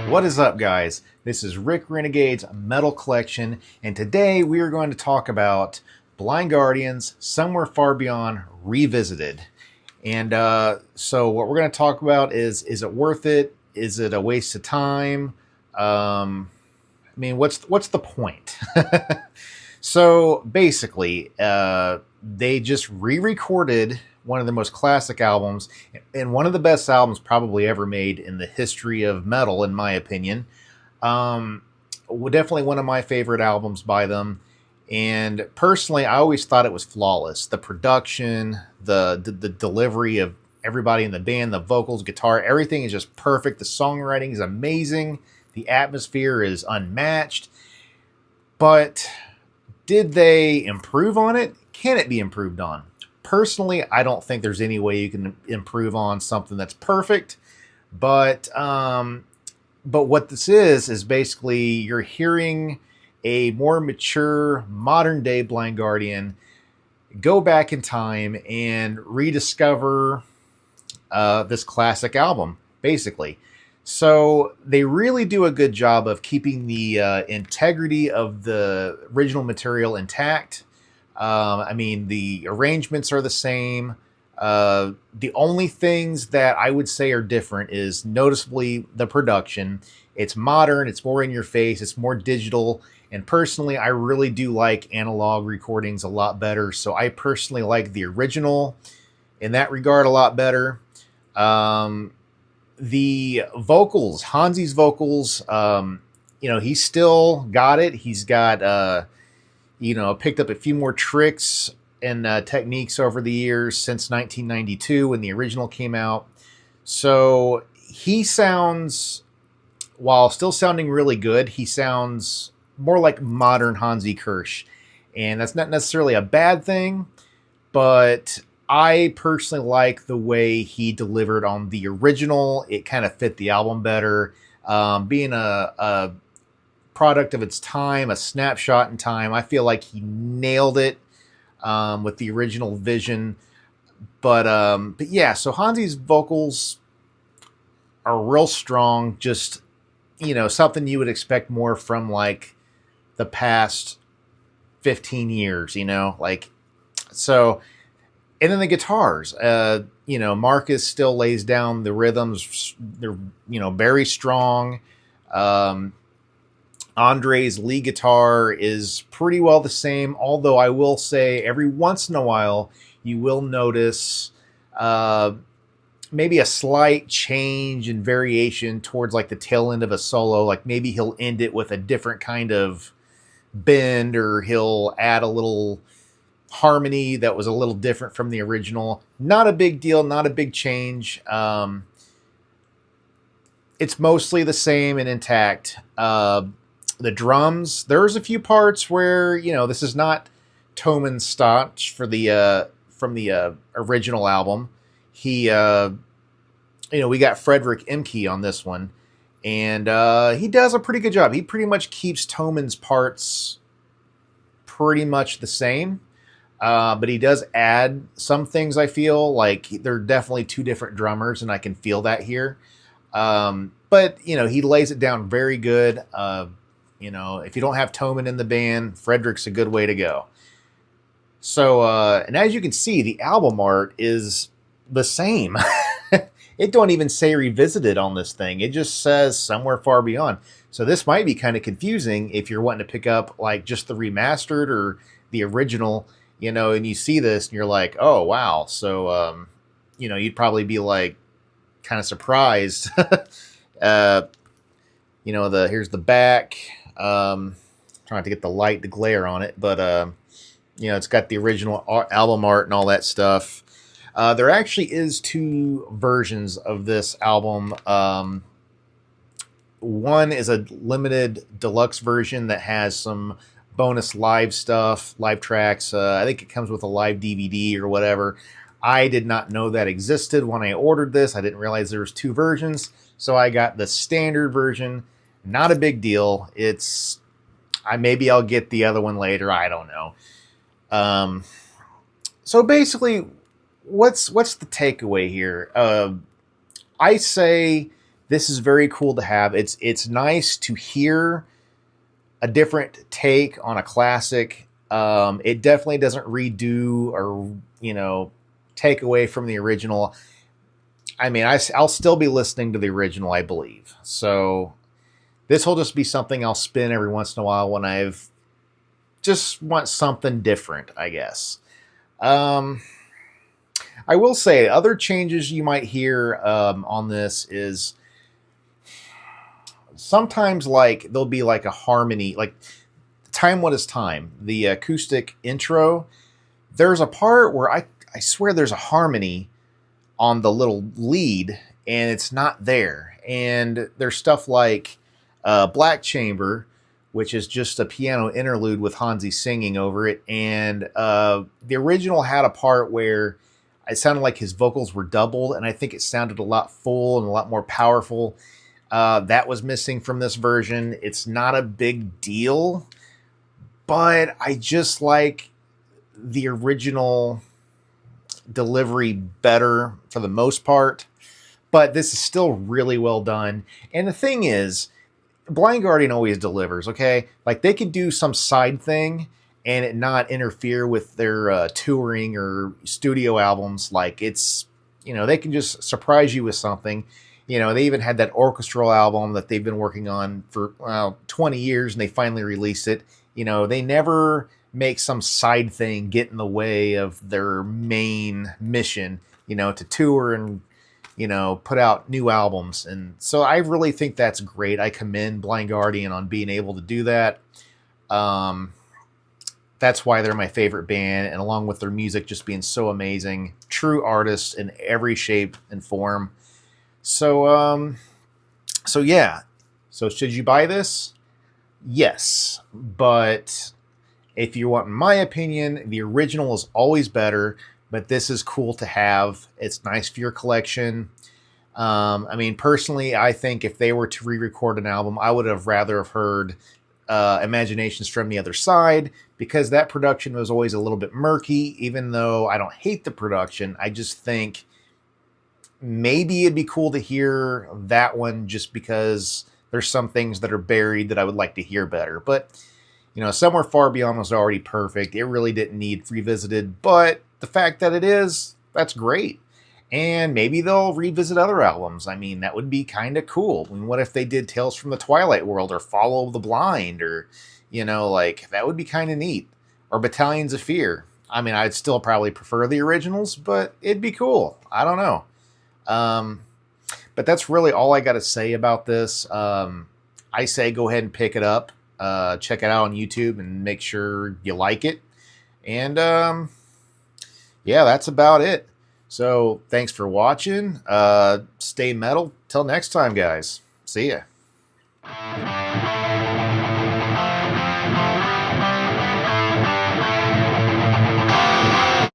What is up, guys? This is Rick Renegade's Metal Collection, and today we are going to talk about Blind Guardians Somewhere Far Beyond Revisited. And so what we're going to talk about is it worth it? Is it a waste of time? What's the point? So basically, they just re-recorded one of the most classic albums and one of the best albums probably ever made in the history of metal, in my opinion. Definitely one of my favorite albums by them. And personally, I always thought it was flawless. The production, the delivery of everybody in the band, the vocals, guitar, everything is just perfect. The songwriting is amazing. The atmosphere is unmatched. But did they improve on it? Can it be improved on? Personally, I don't think there's any way you can improve on something that's perfect. But what this is basically you're hearing a more mature, modern day Blind Guardian go back in time and rediscover this classic album, basically. So they really do a good job of keeping the integrity of the original material intact. The arrangements are the same. The only things that I would say are different is noticeably the production. It's modern, it's more in your face, it's more digital. And personally, I really do like analog recordings a lot better. So I personally like the original in that regard a lot better. The vocals, Hansi's vocals, he's still got it. He's got, picked up a few more tricks and techniques over the years since 1992 when the original came out. So he sounds, while still sounding really good, he sounds more like modern Hansi Kirsch. And that's not necessarily a bad thing, but I personally like the way he delivered on the original. It kind of fit the album better. Being a product of its time, a snapshot in time, I feel like he nailed it with the original vision. But yeah, so Hansi's vocals are real strong. Just, something you would expect more from like the past 15 years, so. And then the guitars, Marcus still lays down the rhythms. They're, very strong. Andre's lead guitar is pretty well the same, although I will say every once in a while you will notice maybe a slight change and variation towards like the tail end of a solo. Like maybe he'll end it with a different kind of bend, or he'll add a little harmony that was a little different from the original. Not a big deal, not a big change. It's mostly the same and intact. The drums, there's a few parts where, this is not Toman Stotch for the from the original album. He we got Frederick Emke on this one, and he does a pretty good job. He pretty much keeps Toman's parts pretty much the same. But he does add some things. I feel like they're definitely two different drummers, and I can feel that here. But he lays it down very good. If you don't have Toman in the band, Frederick's a good way to go. So, and as you can see, the album art is the same. It don't even say Revisited on this thing. It just says Somewhere Far Beyond. So this might be kind of confusing if you're wanting to pick up like just the remastered or the original. And you see this and you're like, oh, wow. So, you'd probably be like kind of surprised. Here's the back. Trying to get the light to glare on it, but, it's got the original album art and all that stuff. There actually is two versions of this album. One is a limited deluxe version that has some bonus live stuff, live tracks. I think it comes with a live DVD or whatever. I did not know that existed when I ordered this. I didn't realize there was two versions. So I got the standard version. Not a big deal. Maybe I'll get the other one later. I don't know. So basically what's the takeaway here? I say this is very cool to have. It's nice to hear a different take on a classic. It definitely doesn't redo or take away from the original. I mean, I'll still be listening to the original, I believe. So this will just be something I'll spin every once in a while when I've just want something different, I guess. Um, I will say other changes you might hear on this is sometimes like there'll be like a harmony, like Time What Is Time, the acoustic intro. There's a part where I swear there's a harmony on the little lead and it's not there. And there's stuff like Black Chamber, which is just a piano interlude with Hansi singing over it. And the original had a part where it sounded like his vocals were doubled, and I think it sounded a lot full and a lot more powerful. That was missing from this version. It's not a big deal, but I just like the original delivery better for the most part. But this is still really well done. And the thing is, Blind Guardian always delivers, okay? Like, they could do some side thing and it not interfere with their touring or studio albums. Like, it's, they can just surprise you with something. They even had that orchestral album that they've been working on for 20 years and they finally released it. They never make some side thing get in the way of their main mission, to tour and put out new albums. And so I really think that's great. I commend Blind Guardian on being able to do that. That's why they're my favorite band. And along with their music just being so amazing, true artists in every shape and form. So yeah. So should you buy this? Yes. But if you want my opinion, the original is always better. But this is cool to have. It's nice for your collection. I mean, personally, I think if they were to re-record an album, I would have rather have heard Imaginations from the Other Side, because that production was always a little bit murky. Even though I don't hate the production, I just think maybe it'd be cool to hear that one just because there's some things that are buried that I would like to hear better. But Somewhere Far Beyond was already perfect. It really didn't need revisited, but the fact that it is, that's great. And maybe they'll revisit other albums. I mean, that would be kind of cool. I mean, what if they did Tales from the Twilight World or Follow the Blind, or, that would be kind of neat. Or Battalions of Fear. I mean, I'd still probably prefer the originals, but it'd be cool. I don't know. But that's really all I got to say about this. I say go ahead and pick it up. Check it out on YouTube and make sure you like it. And yeah, that's about it. So thanks for watching. Stay metal. Till next time, guys. See ya.